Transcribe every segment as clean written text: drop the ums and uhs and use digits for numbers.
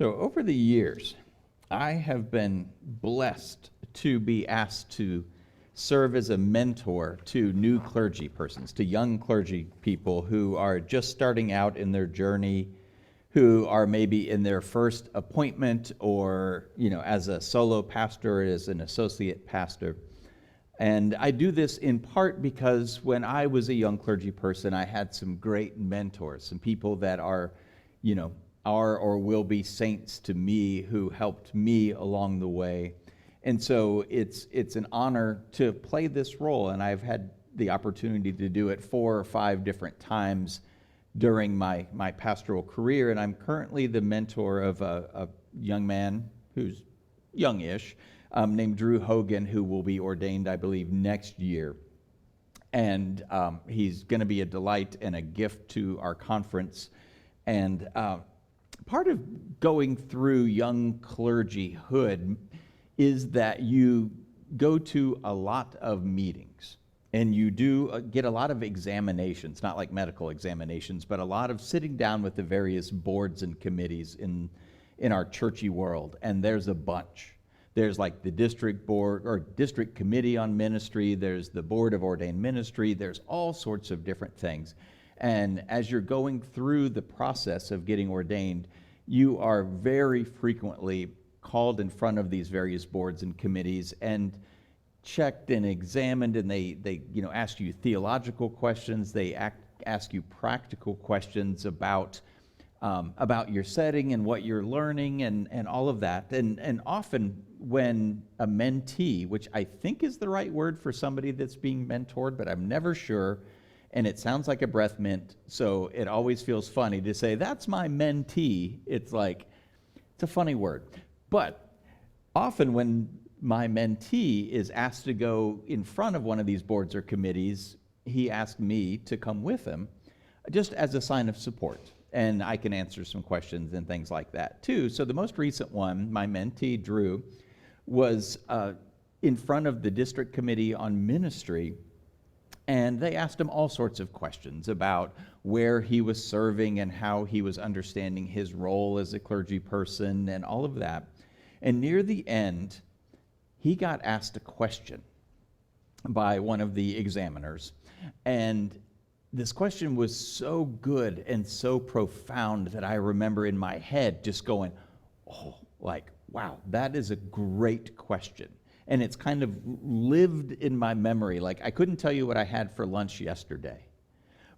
So over the years, I have been blessed to be asked to serve as a mentor to new clergy persons, to young clergy people who are just starting out in their journey, who are maybe in their first appointment or, as a solo pastor, as an associate pastor. And I do this in part because when I was a young clergy person, I had some great mentors, some people that are or will be saints to me who helped me along the way. And so it's an honor to play this role, and I've had the opportunity to do it 4 or 5 different times during my pastoral career, and I'm currently the mentor of a young man who's youngish, named Drew Hogan, who will be ordained, I believe, next year. And he's going to be a delight and a gift to our conference. And part of going through young clergyhood is that you go to a lot of meetings and you do get a lot of examinations, not like medical examinations, but a lot of sitting down with the various boards and committees in our churchy world. And there's a bunch. There's like the district board or district committee on ministry. There's the board of ordained ministry. There's all sorts of different things. And as you're going through the process of getting ordained, you are very frequently called in front of these various boards and committees and checked and examined, and they ask you theological questions. They ask you practical questions about your setting and what you're learning and all of that. And often when a mentee, which I think is the right word for somebody that's being mentored, but I'm never sure, and it sounds like a breath mint, so it always feels funny to say, that's my mentee. It's a funny word. But often when my mentee is asked to go in front of one of these boards or committees, he asked me to come with him just as a sign of support. And I can answer some questions and things like that too. So the most recent one, my mentee, Drew, was in front of the district committee on ministry, and they asked him all sorts of questions about where he was serving and how he was understanding his role as a clergy person and all of that. And near the end, he got asked a question by one of the examiners. And this question was so good and so profound that I remember in my head just going, wow, that is a great question. And it's kind of lived in my memory. I couldn't tell you what I had for lunch yesterday,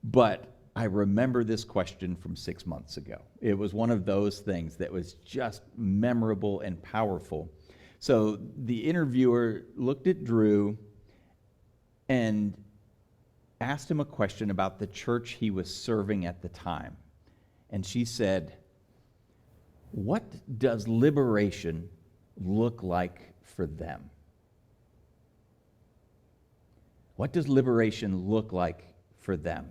but I remember this question from 6 months ago. It was one of those things that was just memorable and powerful. So the interviewer looked at Drew and asked him a question about the church he was serving at the time. And she said, "What does liberation look like for them?" What does liberation look like for them?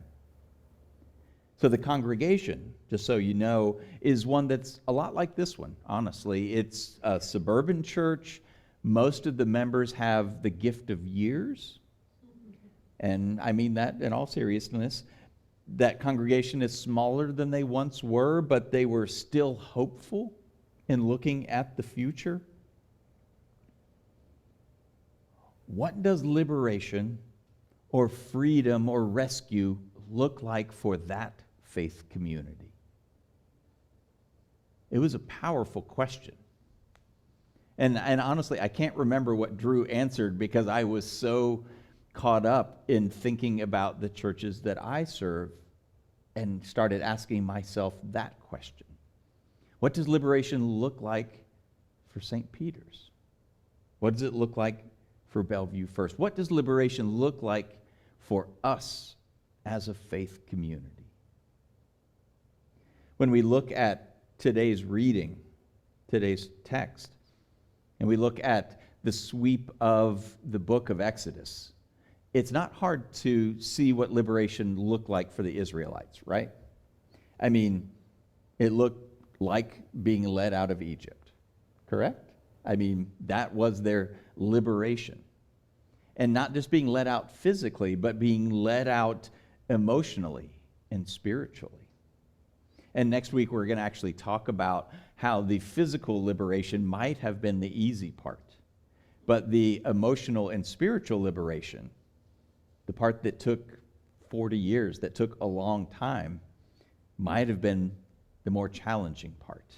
So the congregation, just so you know, is one that's a lot like this one, honestly. It's a suburban church. Most of the members have the gift of years. And I mean that in all seriousness. That congregation is smaller than they once were, but they were still hopeful in looking at the future. What does liberation or freedom or rescue look like for that faith community? It was a powerful question. And honestly, I can't remember what Drew answered because I was so caught up in thinking about the churches that I serve and started asking myself that question. What does liberation look like for St. Peter's? What does it look like for Bellevue First? What does liberation look like for us as a faith community? When we look at today's reading, today's text, and we look at the sweep of the book of Exodus, it's not hard to see what liberation looked like for the Israelites, right? I mean, it looked like being led out of Egypt, correct? I mean, that was their liberation. And not just being led out physically, but being led out emotionally and spiritually. And next week, we're going to actually talk about how the physical liberation might have been the easy part. But the emotional and spiritual liberation, the part that took 40 years, that took a long time, might have been the more challenging part.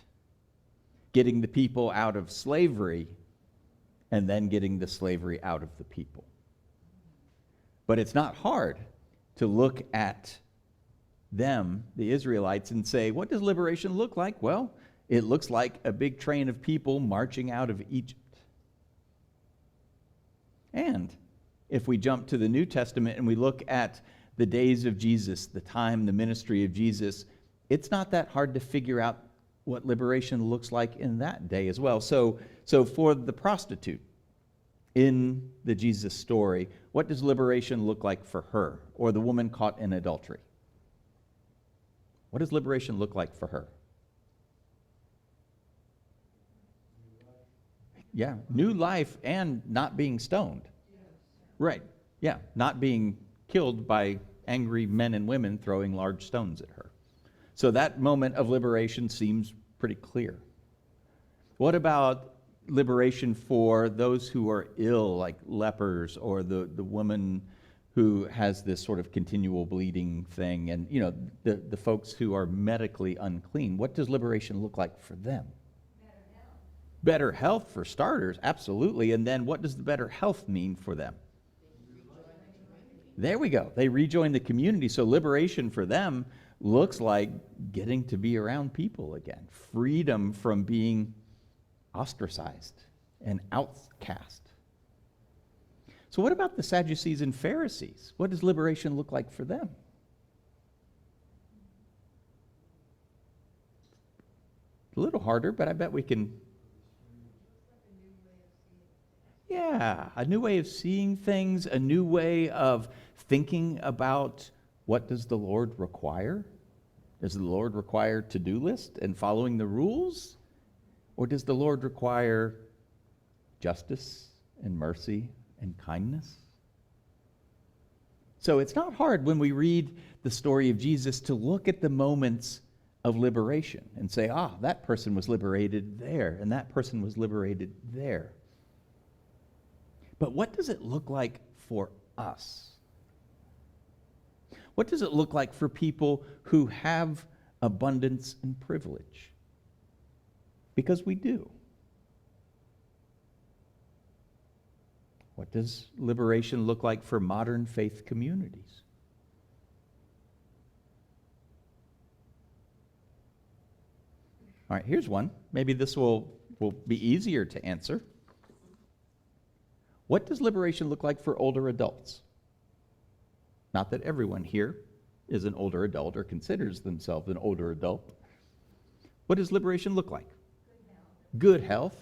Getting the people out of slavery and then getting the slavery out of the people. But it's not hard to look at them, the Israelites, and say, what does liberation look like? Well, it looks like a big train of people marching out of Egypt. And if we jump to the New Testament and we look at the days of Jesus, the time, the ministry of Jesus, it's not that hard to figure out what liberation looks like in that day as well. So for the prostitute in the Jesus story, what does liberation look like for her? Or the woman caught in adultery? What does liberation look like for her? Yeah, new life and not being stoned. Right, yeah, not being killed by angry men and women throwing large stones at her. So that moment of liberation seems pretty clear. What about liberation for those who are ill, like lepers, or the woman who has this sort of continual bleeding thing, and the folks who are medically unclean? What does liberation look like for them? Better health for starters, absolutely. And then what does the better health mean for them? There we go. They rejoin the community. So liberation for them looks like getting to be around people again. Freedom from being ostracized and outcast. So what about the Sadducees and Pharisees? What does liberation look like for them? A little harder, but I bet we can. Yeah, a new way of seeing things, a new way of thinking about what does the Lord require? Does the Lord require to-do list and following the rules? Or does the Lord require justice and mercy and kindness? So it's not hard when we read the story of Jesus to look at the moments of liberation and say, that person was liberated there, and that person was liberated there. But what does it look like for us? What does it look like for people who have abundance and privilege? Because we do. What does liberation look like for modern faith communities? All right, here's one. Maybe this will be easier to answer. What does liberation look like for older adults? Not that everyone here is an older adult or considers themselves an older adult. What does liberation look like? Good health.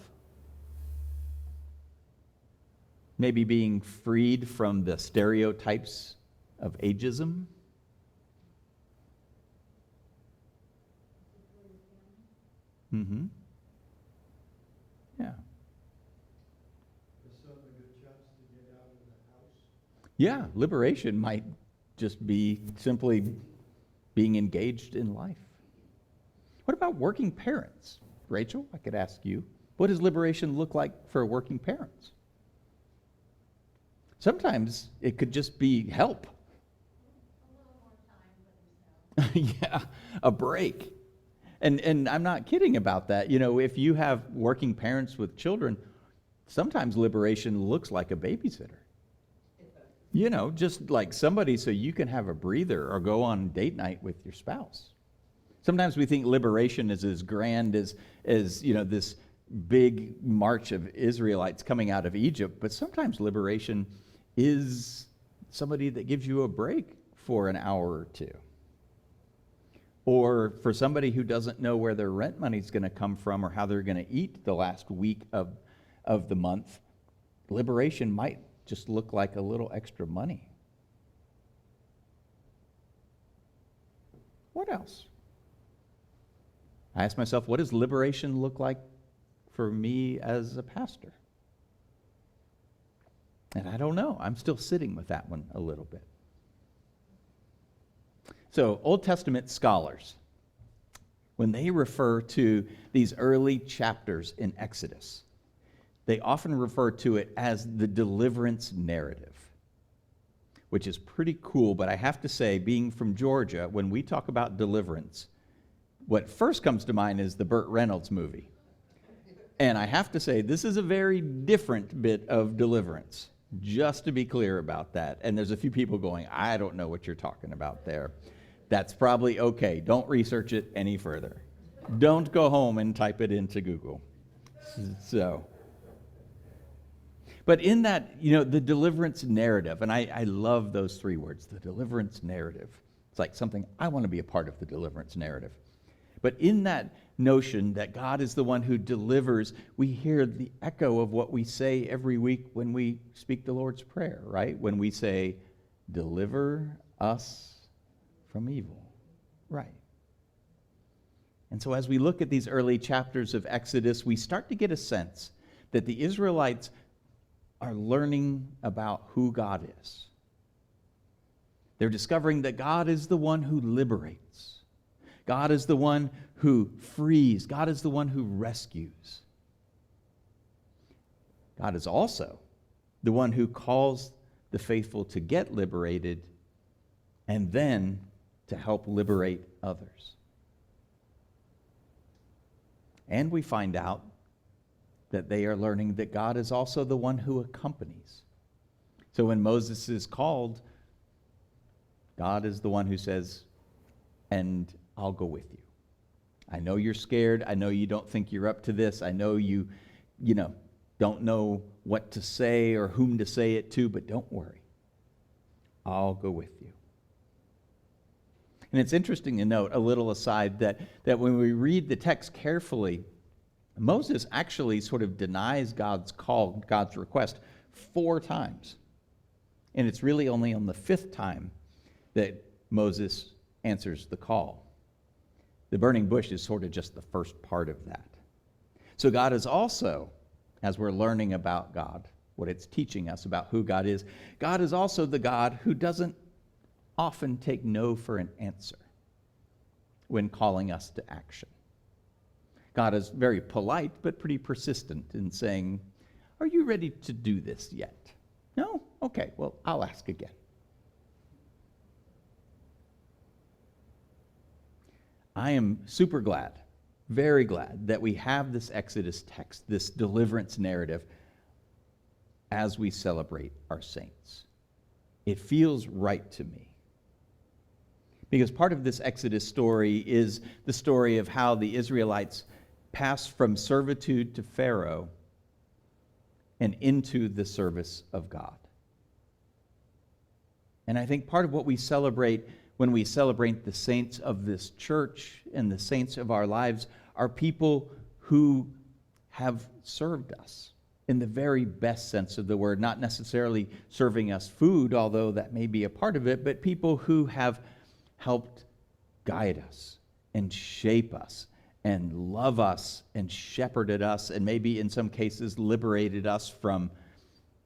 Maybe being freed from the stereotypes of ageism. Mm-hmm. Yeah. Yeah, liberation might just be simply being engaged in life. What about working parents? Rachel, I could ask you, what does liberation look like for working parents? Sometimes it could just be help. A little more time. Yeah, a break. And I'm not kidding about that. If you have working parents with children, sometimes liberation looks like a babysitter. Just like somebody so you can have a breather or go on date night with your spouse. Sometimes we think liberation is as grand as this big march of Israelites coming out of Egypt, but sometimes liberation is somebody that gives you a break for an hour or two. Or for somebody who doesn't know where their rent money's going to come from or how they're going to eat the last week of the month, liberation might just look like a little extra money. What else? I ask myself, what does liberation look like for me as a pastor? And I don't know. I'm still sitting with that one a little bit. So, Old Testament scholars when they refer to these early chapters in Exodus, they often refer to it as the deliverance narrative, which is pretty cool. But I have to say, being from Georgia, when we talk about deliverance, what first comes to mind is the Burt Reynolds movie. And I have to say, this is a very different bit of deliverance, just to be clear about that. And there's a few people going, I don't know what you're talking about there. That's probably okay. Don't research it any further. Don't go home and type it into Google. So, but in that, the deliverance narrative, and I love those three words, the deliverance narrative. It's like something I want to be a part of, the deliverance narrative. But in that notion that God is the one who delivers, we hear the echo of what we say every week when we speak the Lord's Prayer, right? When we say, deliver us from evil, right? And so as we look at these early chapters of Exodus, we start to get a sense that the Israelites are learning about who God is. They're discovering that God is the one who liberates. God is the one who frees. God is the one who rescues. God is also the one who calls the faithful to get liberated and then to help liberate others. And we find out that they are learning that God is also the one who accompanies. So when Moses is called, God is the one who says, and I'll go with you. I know you're scared. I know you don't think you're up to this. I know you don't know what to say or whom to say it to, but don't worry. I'll go with you. And it's interesting to note, a little aside, that when we read the text carefully, Moses actually sort of denies God's call, God's request, 4 times. And it's really only on the 5th time that Moses answers the call. The burning bush is sort of just the first part of that. So God is also, as we're learning about God, what it's teaching us about who God is also the God who doesn't often take no for an answer when calling us to action. God is very polite, but pretty persistent in saying, are you ready to do this yet? No? Okay, well, I'll ask again. I am super glad, very glad, that we have this Exodus text, this deliverance narrative, as we celebrate our saints. It feels right to me. Because part of this Exodus story is the story of how the Israelites passed from servitude to Pharaoh and into the service of God. And I think part of what we celebrate when we celebrate the saints of this church and the saints of our lives are people who have served us in the very best sense of the word, not necessarily serving us food, although that may be a part of it, but people who have helped guide us and shape us and love us and shepherded us and maybe in some cases liberated us from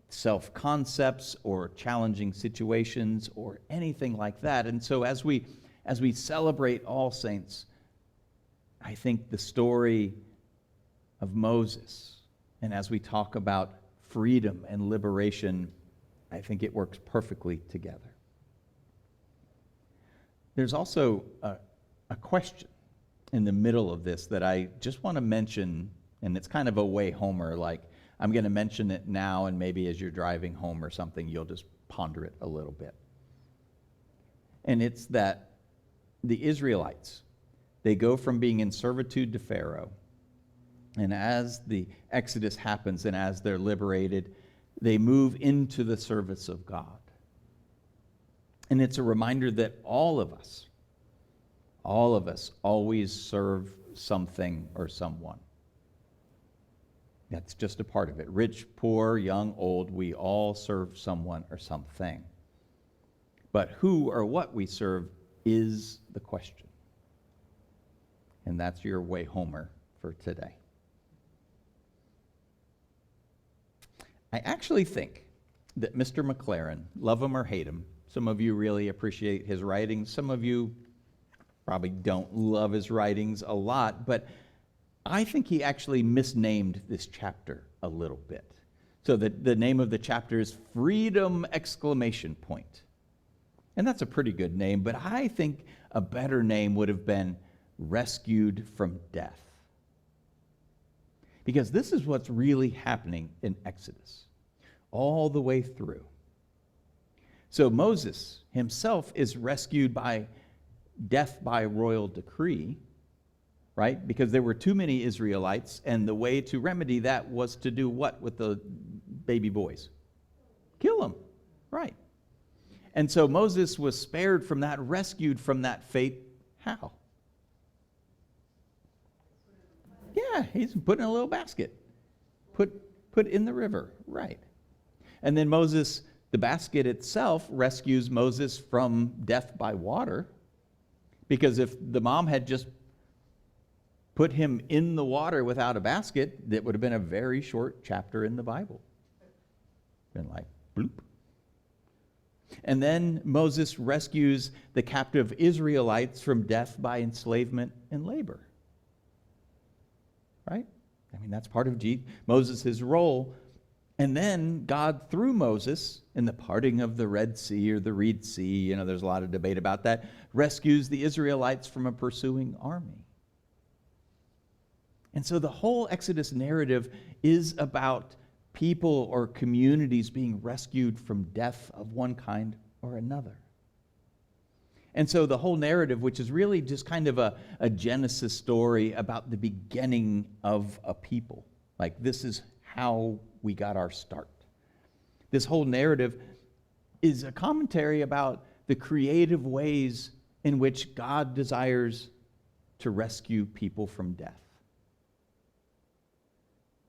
self-concepts or challenging situations or anything like that. And so as we celebrate All Saints, I think the story of Moses, and as we talk about freedom and liberation, I think it works perfectly together. There's also a question in the middle of this that I just want to mention, and it's kind of a way homer, like I'm going to mention it now, and maybe as you're driving home or something, you'll just ponder it a little bit. And it's that the Israelites, they go from being in servitude to Pharaoh, and as the Exodus happens and as they're liberated, they move into the service of God. And it's a reminder that all of us always serve something or someone. That's just a part of it. Rich, poor, young, old, we all serve someone or something. But who or what we serve is the question. And that's your way homer for today. I actually think that Mr. McLaren, love him or hate him, some of you really appreciate his writing, some of you probably don't love his writings a lot, but I think he actually misnamed this chapter a little bit. So the name of the chapter is Freedom! And that's a pretty good name, but I think a better name would have been Rescued from Death. Because this is what's really happening in Exodus, all the way through. So Moses himself is rescued by death by royal decree, right? Because there were too many Israelites, and the way to remedy that was to do what with the baby boys? Kill them, right? And so Moses was spared from that, rescued from that fate. How? Yeah, he's put in a little basket. Put in the river, right. And then Moses, the basket itself, rescues Moses from death by water. Because if the mom had just put him in the water without a basket, that would have been a very short chapter in the Bible. Been like, bloop. And then Moses rescues the captive Israelites from death by enslavement and labor. Right? I mean, that's part of Moses' role. And then God, through Moses, in the parting of the Red Sea or the Reed Sea, there's a lot of debate about that, rescues the Israelites from a pursuing army. And so the whole Exodus narrative is about people or communities being rescued from death of one kind or another. And so the whole narrative, which is really just kind of a Genesis story about the beginning of a people, like this is how we got our start. This whole narrative is a commentary about the creative ways in which God desires to rescue people from death.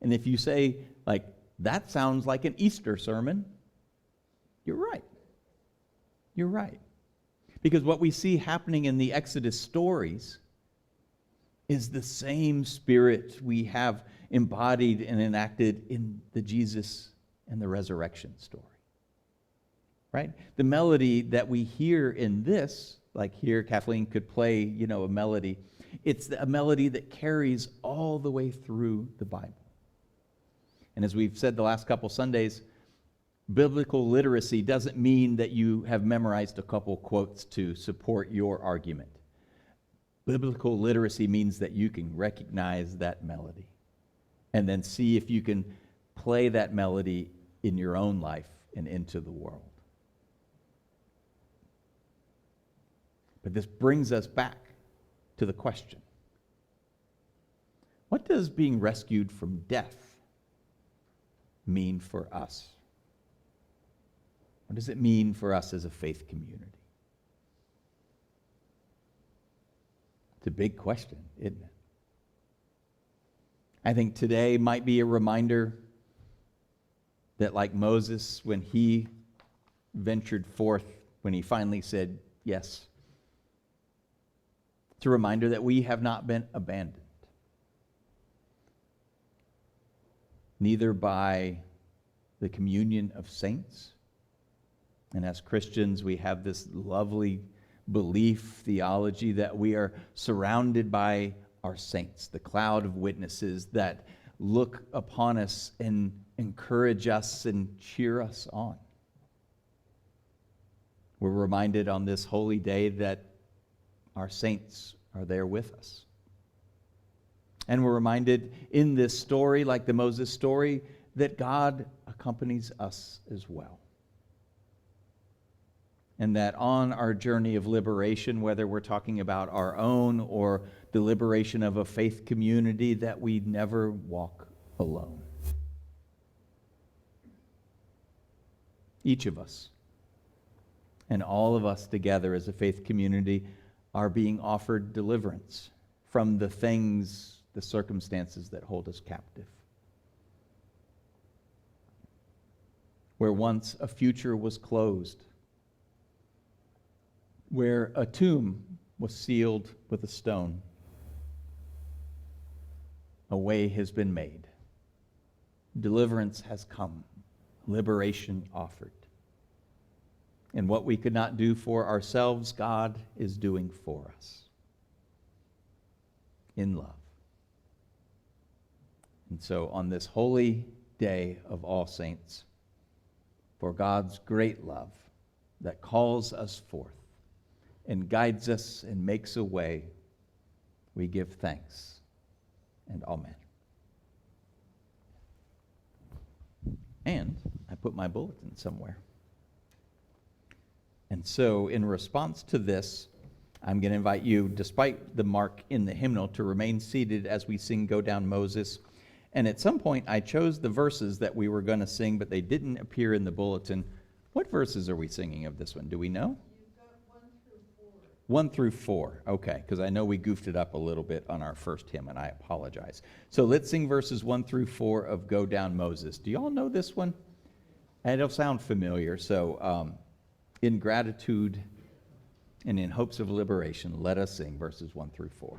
And if you say, like, that sounds like an Easter sermon, you're right. You're right. Because what we see happening in the Exodus stories is the same spirit we have embodied and enacted in the Jesus and the resurrection story. Right? The melody that we hear in this, like here Kathleen could play, a melody. It's a melody that carries all the way through the Bible. And as we've said the last couple Sundays, biblical literacy doesn't mean that you have memorized a couple quotes to support your argument. Biblical literacy means that you can recognize that melody and then see if you can play that melody in your own life and into the world. But this brings us back to the question: what does being rescued from death mean for us? What does it mean for us as a faith community? It's a big question, isn't it? I think today might be a reminder that, like Moses, when he ventured forth, when he finally said yes, it's a reminder that we have not been abandoned. Neither by the communion of saints. And as Christians, we have this lovely belief, theology, that we are surrounded by our saints, the cloud of witnesses that look upon us and encourage us and cheer us on. We're reminded on this holy day that our saints are there with us. And we're reminded in this story, like the Moses story, that God accompanies us as well. And that on our journey of liberation, whether we're talking about our own or the liberation of a faith community, that we never walk alone. Each of us and all of us together as a faith community are being offered deliverance from the things, the circumstances that hold us captive. Where once a future was closed, where a tomb was sealed with a stone, a way has been made. Deliverance has come, liberation offered. And what we could not do for ourselves, God is doing for us. in love. And so on this holy day of All Saints, for God's great love that calls us forth and guides us and makes a way, we give thanks and amen. And I put my bulletin somewhere. And so in response to this, I'm going to invite you, despite the mark in the hymnal, to remain seated as we sing Go Down Moses. And at some point, I chose the verses that we were going to sing, but they didn't appear in the bulletin. What verses are we singing of this one? Do we know? You've got 1 through 4. 1 through 4. Okay, because I know we goofed it up a little bit on our first hymn, and I apologize. So let's sing verses 1 through 4 of Go Down Moses. Do you all know this one? It'll sound familiar. So in gratitude and in hopes of liberation, let us sing verses 1 through 4.